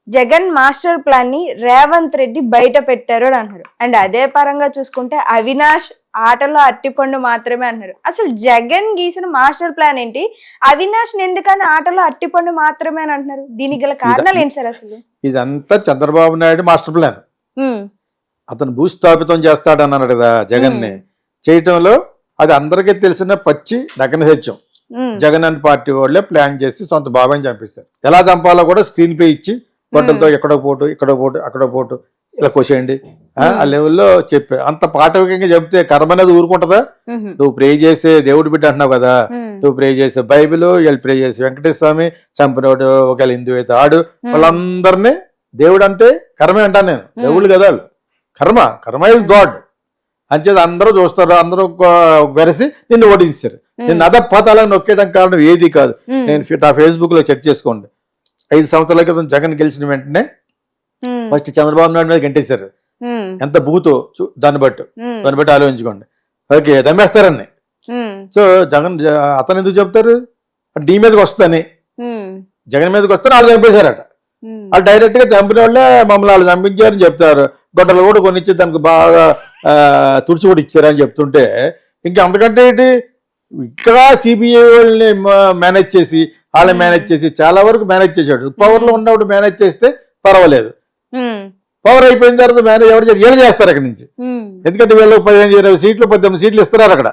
Jagan master plan ని రేవంత్ రెడ్డి బయట పెట్టారు అని అన్నారు. అండ్ అదే పరంగా చూసుకుంటే అవినాష్ ఆటలో అట్టిపండు మాత్రమే అన్నారు. అసలు జగన్ గీసిన మాస్టర్ ప్లాన్ ఏంటి, అవినాష్ ఎందుకని ఆటలో అట్టిపండు మాత్రమే అని అంటున్నారు? దీనికి గల కారణాలు ఏంటి సార్? అసలు ఇదంతా చంద్రబాబు నాయుడు మాస్టర్ ప్లాన్. అతను భూస్థాపితం చేస్తాడన్నాడు కదా జగన్ ని. చేయటంలో అది అందరికీ తెలిసిన పచ్చి నగ్న సత్యం. జగన్ అనే పార్టీ వాళ్ళే ప్లాన్ చేసి సొంత బాబాయిని చంపేశారు. ఎలా చంపాలో కూడా స్క్రీన్ ప్లే ఇచ్చి గొడ్డలతో ఎక్కడో పోటు ఇక్కడో పోటు అక్కడో పోటు ఇలా కోసేయండి ఆ లెవెల్లో చెప్పా. అంత పాఠవికంగా చెప్తే కర్మ అనేది ఊరుకుంటుందా? నువ్వు ప్రే చేసే దేవుడు బిడ్డ అంటున్నావు కదా, నువ్వు ప్రే చేసే బైబిల్, వీళ్ళు ప్రే చేసే వెంకటేశ్వర స్వామి, చంపినోడు ఒకవేళ హిందూ అయితే ఆడు, వాళ్ళందరినీ దేవుడు అంతే కర్మే అంటాను నేను. దేవుళ్ళు కదా వాళ్ళు. కర్మ ఇస్ గాడ్ అంచేది అందరూ చూస్తారు. అందరూ వెరసి నిన్ను ఓడించారు. నిన్ను అధపతాలను నొక్కేయడం కారణం ఏది కాదు. నేను నా ఫేస్బుక్ లో చెక్ చేసుకోండి. 5 సంవత్సరాల క్రితం జగన్ గెలిచిన వెంటనే ఫస్ట్ చంద్రబాబు నాయుడు మీద గంటేశారు. ఎంత బూతో దాన్ని బట్టి ఆలోచించుకోండి. ఓకే దమ్మేస్తారని. సో జగన్ అతను ఎందుకు చెప్తారు? నీ మీదకి వస్తాని, జగన్ మీదకి వస్తాను వాళ్ళు చంపేశారట. వాళ్ళు డైరెక్ట్ గా చంపిన వాళ్ళే మమ్మల్ని వాళ్ళు చంపించారని చెప్తారు. గొడ్డలు కూడా కొనిచ్చి దానికి బాగా తుడిచి కూడా ఇచ్చారని చెప్తుంటే ఇంకా అంతకంటే ఏంటి? ఇక్కడ సిబిఐ వాళ్ళని మేనేజ్ చేసి వాళ్ళని మేనేజ్ చేసి చాలా వరకు మేనేజ్ చేశాడు. పవర్ లో ఉన్నప్పుడు మేనేజ్ చేస్తే పర్వాలేదు. పవర్ అయిపోయిన తర్వాత మేనేజ్ ఎవరు చేసి వీళ్ళు చేస్తారు అక్కడి నుంచి. ఎందుకంటే వీళ్ళు 15-20 సీట్లు 18 సీట్లు ఇస్తున్నారు అక్కడ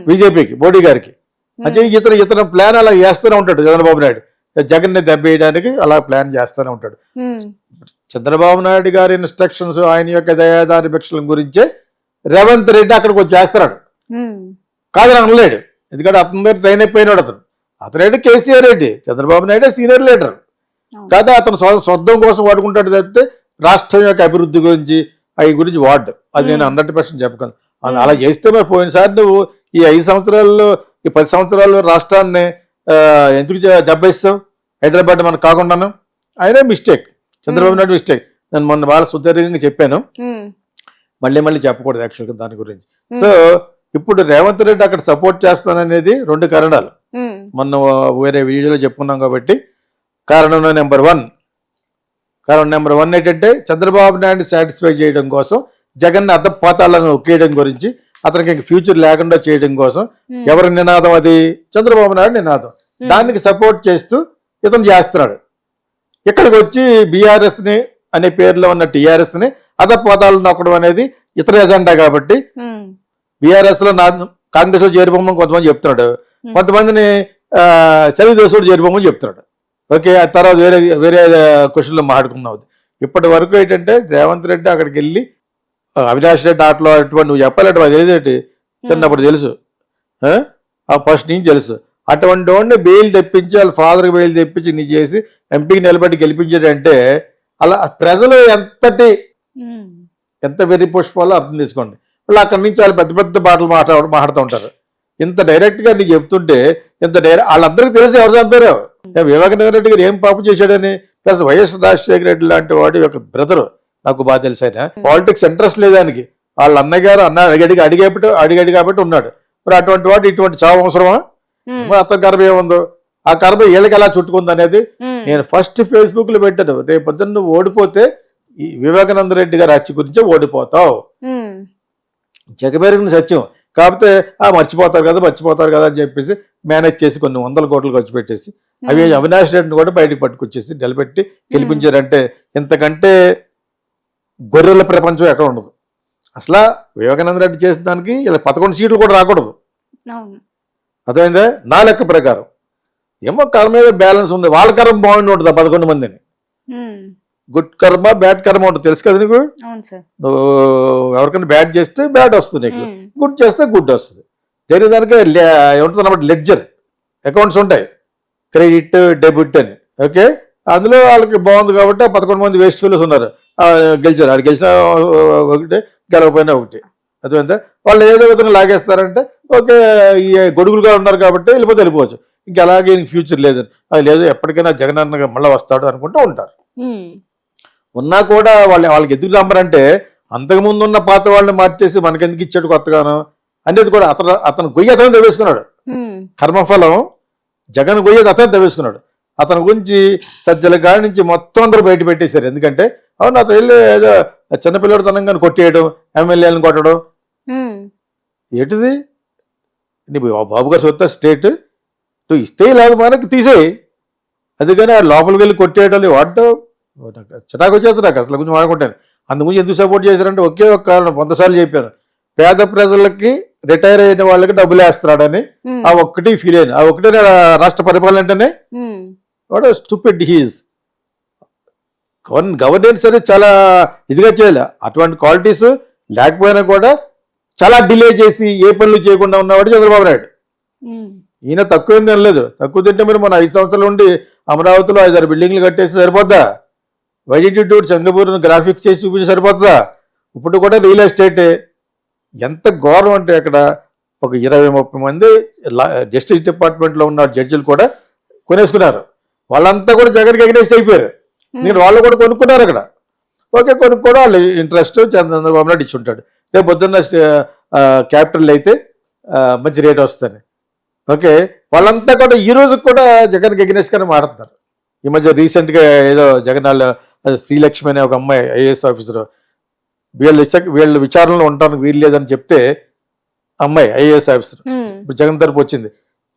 బీజేపీకి, మోడీ గారికి. అంటే ఇతర ప్లాన్ అలా చేస్తూనే ఉంటాడు చంద్రబాబు నాయుడు. జగన్ ని దెబ్బేయడానికి అలా ప్లాన్ చేస్తూనే ఉంటాడు. చంద్రబాబు నాయుడు గారి ఇన్స్ట్రక్షన్స్, ఆయన యొక్క దయాదారి భిక్షల గురించే రేవంత్ రెడ్డి అక్కడికి వచ్చి చేస్తున్నాడు. కాదని అనలేడు. ఎందుకంటే అతని ట్రైన్ అయిపోయినాడు అతనేంటి కేసీఆర్ రెడ్డి, చంద్రబాబు నాయుడు సీనియర్ లీడర్ కాదా. అతను స్వర్ధం కోసం వాడుకుంటాడు తప్పితే రాష్ట్రం యొక్క అభివృద్ధి గురించి అవి గురించి వాడు. అది నేను 100% చెప్పగలను. అలా చేస్తే మరి పోయినసారి నువ్వు ఈ 5 సంవత్సరాల్లో ఈ 10 సంవత్సరాల్లో రాష్ట్రాన్ని ఎందుకు దెబ్బయిస్తావు? హైదరాబాద్ మనకు కాకుండాను. ఆయనే మిస్టేక్, చంద్రబాబు నాయుడు మిస్టేక్. నేను మొన్న బాగా సుదీర్ఘంగా చెప్పాను, మళ్ళీ చెప్పకూడదు యాక్చువల్గా దాని గురించి. సో ఇప్పుడు రేవంత్ రెడ్డి అక్కడ సపోర్ట్ చేస్తాననేది 2 కారణాలు. మొన్న వేరే వీడియోలో చెప్పుకున్నాం కాబట్టి కారణం నెంబర్ 1 ఏంటంటే చంద్రబాబు నాయుడు సాటిస్ఫై చేయడం కోసం, జగన్ అధపాతాలను ఒక్కేయడం గురించి, అతనికి ఫ్యూచర్ లేకుండా చేయడం కోసం. ఎవరి నినాదం అది? చంద్రబాబు నాయుడు నినాదం. దానికి సపోర్ట్ చేస్తూ ఇతను చేస్తున్నాడు. ఇక్కడికి వచ్చి బీఆర్ఎస్ ని అనే పేరులో ఉన్న టీఆర్ఎస్ ని అధపాతాలు నొక్కడం అనేది ఇతర ఎజెండా కాబట్టి బీఆర్ఎస్ లో కాంగ్రెస్ లో చేరిపోమని కొంతమంది చెప్తున్నాడు, కొంతమందిని చలిదేశుడు చేరిపోమని చెప్తున్నాడు. ఓకే, ఆ తర్వాత వేరే క్వశ్చన్లో మాట్లాడుకున్నావు. ఇప్పటి వరకు ఏంటంటే రేవంత్ రెడ్డి అక్కడికి వెళ్ళి అవినాష్ రెడ్డి ఆటలో అటువంటి నువ్వు చెప్పాలంటే అది తెలియదేంటి, చిన్నప్పుడు తెలుసు, ఆ ఫస్ట్ నుంచి తెలుసు. అటువంటి వాడిని బెయిల్ తెప్పించి వాళ్ళ ఫాదర్కి బెయిల్ తెప్పించి నీ చేసి ఎంపీకి నిలబడి గెలిపించాడంటే అలా ప్రజలు ఎంత వెర్రి పుష్పాలో అర్థం చేసుకోండి. వాళ్ళు అక్కడి నుంచి వాళ్ళు పెద్ద పెద్ద మాటలు మాట్లాడుతూ ఉంటారు. ఇంత డైరెక్ట్ గా నీకు చెప్తుంటే వాళ్ళందరికీ తెలిసి ఎవరు చంపారు? వివేకానంద రెడ్డి గారు ఏం పాపం చేశాడని. ప్లస్ వైఎస్ రాజశేఖర రెడ్డి లాంటి వాడి యొక్క బ్రదర్ నాకు బాగా తెలుసు. ఆయన పాలిటిక్స్ ఇంట్రెస్ట్ లేదానికి, వాళ్ళ అన్నగారు అడిగాడు కాబట్టి ఉన్నాడు. మరి అటువంటి వాడు ఇటువంటి చావు అవసరమా? అతని కర్మ ఏముందో, ఆ కర్మ వీళ్ళకి ఎలా చుట్టుకుంది అనేది నేను ఫస్ట్ ఫేస్బుక్ లో పెట్టాను. రేపు పొద్దున్న నువ్వు ఓడిపోతే ఈ వివేకానంద రెడ్డి గారి హత్య గురించే ఓడిపోతావు. జగమెరిగిన సత్యం. కాకపోతే మర్చిపోతారు కదా అని చెప్పేసి మేనేజ్ చేసి కొన్ని 100 కోట్లు ఖర్చు పెట్టేసి అవి అవినాష్ రెడ్డిని కూడా బయటకు పట్టుకొచ్చేసి నిలబెట్టి గెలిపించారంటే ఇంతకంటే గొర్రెల ప్రపంచం ఎక్కడ ఉండదు. అసలు వివేకానంద రెడ్డి చేసిన దానికి ఇలా 11 సీట్లు కూడా రాకూడదు. అర్థమైందా? నా లెక్క ప్రకారం ఏమో కర్మ మీద బ్యాలెన్స్ ఉంది. వాళ్ళ కర్మ బాగుండి ఉంటుంది 11 మందిని. గుడ్ కర్మ బ్యాడ్ కర్మ ఉంటుంది తెలుసు కదా నీకు. నువ్వు ఎవరికైనా బ్యాడ్ చేస్తే బ్యాడ్ వస్తుంది, నీకు గుడ్ చేస్తే గుడ్ వస్తుంది. దేని దానికి ఏముంటుంది అన్నమాట, లెడ్జర్ అకౌంట్స్ ఉంటాయి, క్రెడిట్ డెబిట్ అని. ఓకే, అందులో వాళ్ళకి బాగుంది కాబట్టి 11 మంది వేస్ట్ ఫీల్స్ ఉన్నారు. గెలిచారు, ఆడు గెలిచిన ఒకటి, గెలవపోయినా ఒకటి. అర్థమైందా? వాళ్ళు ఏదో విధంగా లాగేస్తారంటే ఓకే, ఈ గొడుగులుగా ఉన్నారు కాబట్టి వెళ్ళిపోవచ్చు. ఇంక అలాగే ఫ్యూచర్ లేదని అది లేదు, ఎప్పటికైనా జగన్ అన్నగా మళ్ళీ వస్తాడు అనుకుంటూ ఉంటారు. ఉన్నా కూడా వాళ్ళకి ఎందుకు నమ్మరంటే అంతకుముందు ఉన్న పాత వాళ్ళని మార్చేసి మనకెందుకు ఇచ్చాడు కొత్తగాను అనేది కూడా అతను గొయ్యి అతను తెవేసుకున్నాడు. కర్మఫలం జగన్ గొయ్యి అతను తెవేసుకున్నాడు. అతని గురించి సజ్జల కాడి నుంచి మొత్తం అందరూ బయట పెట్టేశారు. ఎందుకంటే అవును అతను వెళ్ళి ఏదో చిన్నపిల్లడు తనంగా కొట్టేయడం, ఎమ్మెల్యేలను కొట్టడం ఏంటిది? నీకు బాబు గారు సొత్త స్టేట్, నువ్వు ఇస్తే లేదు మనకి తీసేయి. అందుకని ఆ లోపలికి వెళ్ళి కొట్టేయడం వాడటం చిరాకు వచ్చేది నాకు అసలు గురించి మాట్లాడుకుంటాను. అందుగురించి ఎందుకు సపోర్ట్ చేశారంటే ఒకే ఒక కారణం, 100 సార్లు చెప్పాను, పేద ప్రజలకి రిటైర్ అయిన వాళ్ళకి డబ్బులు వేస్తున్నాడని. ఆ ఒక్కటి ఫీల్ అయ్యాను. ఆ ఒకటే రాష్ట్ర పరిపాలన అంటేనే వాడు స్టూపిడ్ హీజ్. గవర్నెన్స్ అనేది చాలా ఇదిగా చేయాలి. అటువంటి క్వాలిటీస్ లేకపోయినా కూడా చాలా డిలే చేసి ఏ పనులు చేయకుండా ఉన్నవాడు చంద్రబాబు నాయుడు. ఈయన తక్కువ ఏం తినలేదు. తక్కువ తింటే మరి మన 5 సంవత్సరాలు ఉండి అమరావతిలో 5-6 బిల్డింగ్లు కట్టేసి సరిపోద్దా? వైడిట్యూడ్ సింగపూర్ను గ్రాఫిక్స్ చేసి చూపించి సరిపోతుందా? ఇప్పుడు కూడా రియల్ ఎస్టేటే. ఎంత ఘోరం అంటే అక్కడ ఒక 20-30 మంది జస్టిస్ డిపార్ట్మెంట్లో ఉన్న జడ్జిలు కూడా కొనేసుకున్నారు. వాళ్ళంతా కూడా జగన్కి అగెనిస్ట్ అయిపోయారు. నేను వాళ్ళు కూడా కొనుక్కున్నారు అక్కడ. ఓకే, కొనుక్కోవడం వాళ్ళు ఇంట్రెస్ట్ చంద్రబాబు నాయుడు ఇచ్చి ఉంటాడు. రేపు పొద్దున్న క్యాపిటల్ అయితే మంచి రేట్ వస్తుంది. ఓకే, వాళ్ళంతా కూడా ఈ రోజు కూడా జగన్కి అగెనిస్ట్గానే మాట్లాడతారు. ఈ మధ్య రీసెంట్గా ఏదో జగన్ వాళ్ళ శ్రీలక్ష్మి అనే ఒక అమ్మాయి ఐఏఎస్ ఆఫీసర్ వీళ్ళు విచారణలో ఉండడానికి వీలు లేదని చెప్తే అమ్మాయి ఐఏఎస్ ఆఫీసర్ ఇప్పుడు జగన్ తరపు వచ్చింది.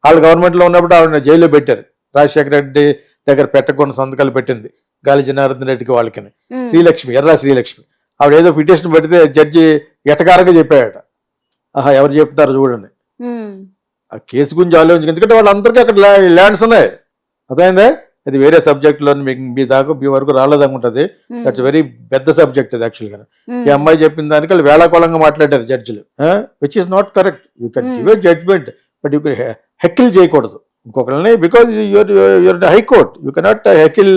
వాళ్ళు గవర్నమెంట్లో ఉన్నప్పుడు ఆవిడ జైల్లో పెట్టారు. రాజశేఖర రెడ్డి దగ్గర పెట్టకుండా సంతకాలు పెట్టింది గాలి జనార్దన్ రెడ్డికి వాళ్ళకని. శ్రీలక్ష్మి, ఎర్రా శ్రీలక్ష్మి, ఆవిడ ఏదో పిటిషన్ పెడితే జడ్జి ఎటకారంగా చెప్పాడట. ఆహా, ఎవరు చెప్తారు చూడండి. ఆ కేసు గురించి ఆలోచించి, ఎందుకంటే వాళ్ళందరికీ అక్కడ ల్యాండ్స్ ఉన్నాయి. అదైందే, అది వేరే సబ్జెక్ట్లో మీకు మీ వరకు రాలేదనుకుంటుంది. దట్స్ వెరీ పెద్ద సబ్జెక్ట్ అది యాక్చువల్గా. ఈ అమ్మాయి చెప్పిన దానికి వాళ్ళు వేళాకోళంగా మాట్లాడారు జడ్జిలు, which is not correct. You can give a judgement, but you can heckle చేయకూడదు ఇంకొకరిని, because your high court, you cannot heckle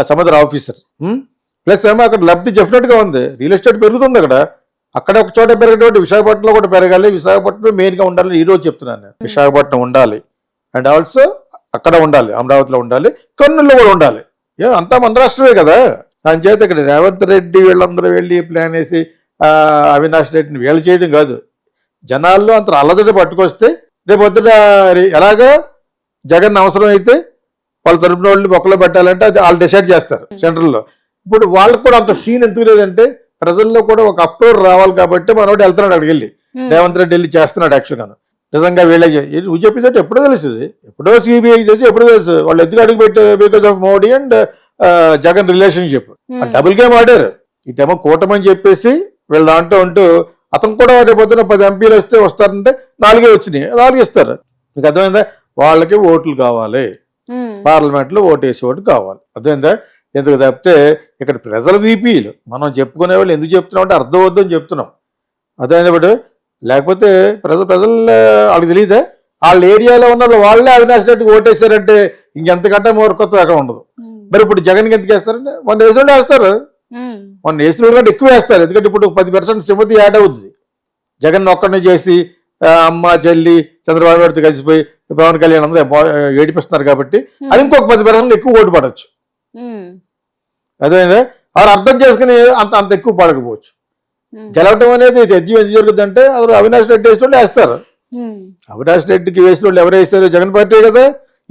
some other officer. Plus ఏమో అక్కడ లబ్ధి డెఫినెట్గా ఉంది. రియల్ ఎస్టేట్ పెరుగుతుంది అక్కడ ఒక చోట పెరగడం, విశాఖపట్నంలో కూడా పెరగాలి. విశాఖపట్నం మెయిన్గా ఉండాలి. ఈ రోజు చెప్తున్నాను నేను, విశాఖపట్నం ఉండాలి అండ్ ఆల్సో అక్కడ ఉండాలి, అమరావతిలో ఉండాలి, కర్నూలులో కూడా ఉండాలి. అంతా మన రాష్ట్రమే కదా. దాని చేత ఇక్కడ రేవంత్ రెడ్డి వీళ్ళందరూ వెళ్ళి ప్లాన్ వేసి అవినాష్ రెడ్డిని వీళ్ళు చేయడం కాదు. జనాల్లో అంత అల్లజడి పట్టుకొస్తే రేపు పొద్దున ఎలాగా జగన్ అవసరం అయితే వాళ్ళ తరపున వాళ్ళు మొక్కలు పెట్టాలంటే అది వాళ్ళు డిసైడ్ చేస్తారు సెంట్రల్లో. ఇప్పుడు వాళ్ళకి కూడా అంత సీన్ ఎందుకు లేదంటే ప్రజల్లో కూడా ఒక అప్లోడ్ రావాలి కాబట్టి మనోడు వెళ్తున్నాడు అక్కడికి వెళ్ళి. రేవంత్ రెడ్డి వెళ్ళి చేస్తున్నాడు యాక్చువల్గా. నిజంగా వీళ్ళే నువ్వు చెప్పిందంటే ఎప్పుడో తెలుస్తుంది, ఎప్పుడో సిబిఐ తెలిసి ఎప్పుడో తెలుసు. వాళ్ళు ఎందుకు అడుగు పెట్టారు? Because of Modi and Jagan relationship. Double game ఆడారు. ఇటేమో కూటమని చెప్పేసి వీళ్ళ దాంట్లో ఉంటూ అతను కూడా రేపు పొద్దున 10 ఎంపీలు వస్తారంటే 4 వచ్చినాయి, 4 ఇస్తారు. మీకు అర్థమైందా? వాళ్ళకి ఓట్లు కావాలి, పార్లమెంట్లో ఓటేసి ఓటు కావాలి. అర్థమైందా? ఎందుకు తప్పితే ఇక్కడ ప్రజల వీపీలు మనం చెప్పుకునే వాళ్ళు ఎందుకు చెప్తున్నాం అంటే అర్థం వద్దని చెప్తున్నాం. అర్థమైందా? బట్ లేకపోతే ప్రజలు వాళ్ళకి తెలియదా? వాళ్ళ ఏరియాలో ఉన్న వాళ్ళే అవినాష్ రెడ్డికి ఓటేశారంటే ఇంకెంతకంటే మూర్ఖత్వం అక్కడ ఉండదు. మరి ఇప్పుడు జగన్కి ఎందుకు వేస్తారంటే 100 వేసిన వేస్తారు, 100 వేసిన కంటే ఎక్కువ వేస్తారు. ఎందుకంటే ఇప్పుడు 10% సింపతి యాడ్ అవుతుంది. జగన్ ఒక్కడిని చేసి అమ్మ చెల్లి చంద్రబాబు నాయుడుతో కలిసిపోయి పవన్ కళ్యాణ్ అందరూ ఏడిపిస్తున్నారు కాబట్టి అది ఇంకొక 10% ఎక్కువ ఓటు పడవచ్చు. అదేందా? వారు అర్థం చేసుకుని అంత ఎక్కువ పడకపోవచ్చు. గెలవటం అనేది ఎందుకు జరుగుతుంది అంటే అది అవినాష్ రెడ్డి వేసిన వాళ్ళు వేస్తారు. అవినాష్ రెడ్డికి వేసిన వాళ్ళు ఎవరు వేస్తారు? జగన్ పార్టీ కదా.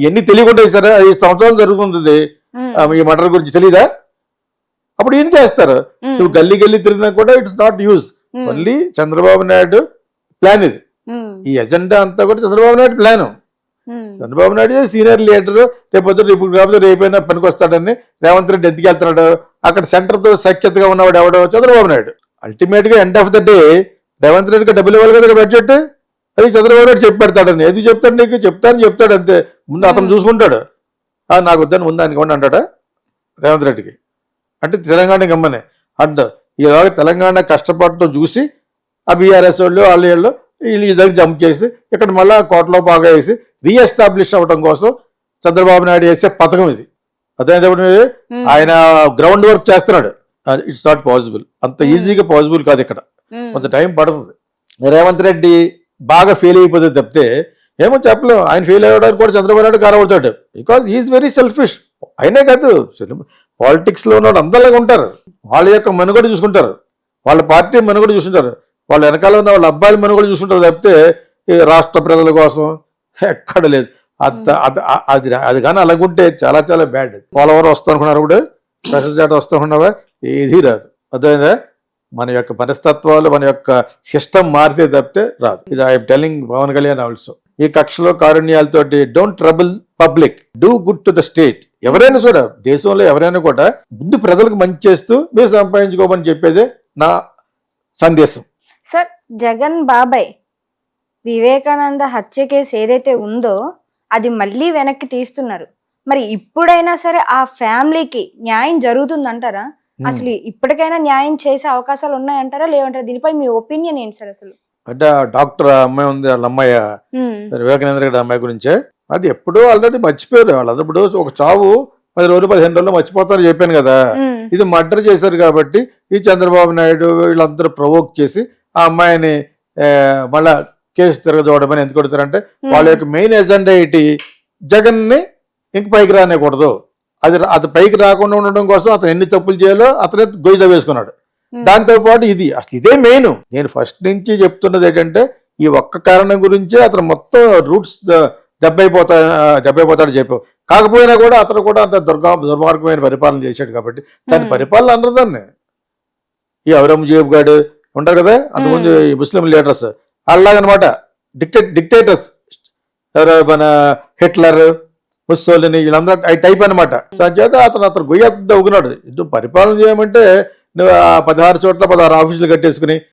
ఇవన్నీ తెలియకుండా వేస్తారా? 5 సంవత్సరాలు జరుగుతుంది ఈ మటర్ గురించి తెలీదా? అప్పుడు ఈయనకి వేస్తారు. నువ్వు గల్లీ తిరిగినా కూడా it's not use, only Chandrababu Naidu plan ఇది. ఈ ఎజెండా అంతా కూడా Chandrababu Naidu plan. Chandrababu Naidu senior leader. రేపు రేపైనా పనికి వస్తాడని రేవంత్ రెడ్డి ఎందుకు వెళ్తున్నాడు? అక్కడ సెంటర్తో సఖ్యతగా ఉన్నవాడు ఎవడో చంద్రబాబు నాయుడు. అల్టిమేట్ గా end of the day Revanth రెడ్డికి డబ్బులు ఇవ్వాలి కదా బడ్జెట్. అది చంద్రబాబు నాయుడు చెప్పి పెడతాడని. ఎందుకు చెప్తాడు? నీకు చెప్తాడు అంతే. ముందు అతను చూసుకుంటాడు. నాకు వద్దని ముందు ఆయనకి ఇవ్వండి అంటాడా రేవంత్ రెడ్డికి? అంటే తెలంగాణ గమ్మనే అంట. ఇలాగ తెలంగాణ కష్టపడటం చూసి ఆ బీఆర్ఎస్ వాళ్ళు వీళ్ళు ఇద్దరికి జంప్ చేసి ఇక్కడ మళ్ళీ కోటలో బాగా వేసి రీఎస్టాబ్లిష్ అవ్వడం కోసం చంద్రబాబు నాయుడు వేసే పథకం ఇది. అదేంటే ఆయన గ్రౌండ్ వర్క్ చేస్తున్నాడు. It's not possible. అంత ఈజీగా పాసిబుల్ కాదు. ఇక్కడ కొంత టైం పడుతుంది. రేవంత్ రెడ్డి బాగా ఫెయిల్ అయిపోతే తప్పితే ఏమో చెప్పలేము. ఆయన ఫెయిల్ అవ్వడానికి కూడా చంద్రబాబు నాయుడు కారవుతాడు. Because is very selfish. అయినే కాదు, పాలిటిక్స్లో ఉన్న అందరిలాగా ఉంటారు. వాళ్ళ యొక్క మనుగడ చూసుకుంటారు, వాళ్ళ పార్టీ మనుగడ చూసుకుంటారు, వాళ్ళ వెనకాల ఉన్న వాళ్ళ అబ్బాయిల మనుగడ చూసుకుంటారు తప్పితే ఈ రాష్ట్ర ప్రజల కోసం ఎక్కడ లేదు. అది కానీ అలాగుంటే చాలా చాలా బ్యాడ్. పోలవరం వస్తా అనుకున్నారు కూడా, స్పెషల్ చాట్ వస్తా అనుకున్నావా, ఏది రాదు. అర్థమైందా? మన యొక్క మనస్తత్వాలు, మన యొక్క సిస్టమ్ మారితే తప్పితే రాదు. ఇది I'm telling Pawan Kalyan also. ఈ కక్షలో కారుణ్యాలతోటి don't trouble public, do good to the state. ఎవరైనా కూడా దేశంలో ఎవరైనా కూడా ముందు ప్రజలకు మంచి చేస్తూ మీరు సంపాదించుకోమని చెప్పేదే నా సందేశం. సార్, జగన్ బాబాయ్ వివేకానంద హత్య కేసు ఏదైతే ఉందో అది మళ్ళీ వెనక్కి తీస్తున్నారు. మరి ఇప్పుడైనా సరే ఆ ఫ్యామిలీకి న్యాయం జరుగుతుందంటారా? అసలు ఇప్పటికైనా న్యాయం చేసే అవకాశాలు ఉన్నాయంటారా లేవంటారా? దీనిపై మీ ఒపీనియన్ ఏంటి సార్? అసలు అంటే డాక్టర్ అమ్మాయి ఉంది, వాళ్ళ అమ్మాయి వివేకానంద రెడ్డి అమ్మాయి గురించే, అది ఎప్పుడో ఆల్రెడీ మర్చిపోయారు వాళ్ళు. ఇప్పుడు ఒక చావు 10 రోజులు 15 రోజులు మర్చిపోతారని చెప్పాను కదా. ఇది మర్డర్ చేశారు కాబట్టి ఈ చంద్రబాబు నాయుడు వీళ్ళందరూ ప్రవోక్ చేసి ఆ అమ్మాయిని మళ్ళా కేసు తిరగజోడమని ఎందుకు కొడతారంటే వాళ్ళ యొక్క మెయిన్ ఎజెండా ఏంటి, జగన్ ని ఇంక పైకి రానికూడదు. అది పైకి రాకుండా ఉండడం కోసం అతను ఎన్ని తప్పులు చేయాలో అతనే గొయ్యి వేసుకున్నాడు. దాంతో పాటు ఇది అసలు ఇదే మెయిన్. నేను ఫస్ట్ నుంచి చెప్తున్నది ఏంటంటే ఈ ఒక్క కారణం గురించే అతను మొత్తం రూట్స్ దెబ్బైపోతాడు చెప్పావు. కాకపోయినా కూడా అతను కూడా అంత దుర్మార్గమైన పరిపాలన చేశాడు కాబట్టి దాని పరిపాలన అనరు దాన్ని. ఈ ఔరంగజేబు గారు ఉంటారు కదా, అంతకుముందు ఈ ముస్లిం లీడర్స్ అలాగనమాట, డిక్టేటర్స్, మన హిట్లర్, ముస్సోలిని, వీళ్ళందరూ టైప్ అనమాట. చేత అతను గొయ్య దవ్వుకున్నాడు. ఇటు పరిపాలన చేయమంటే నువ్వు 16 చోట్ల 16 ఆఫీసులు కట్టేసుకుని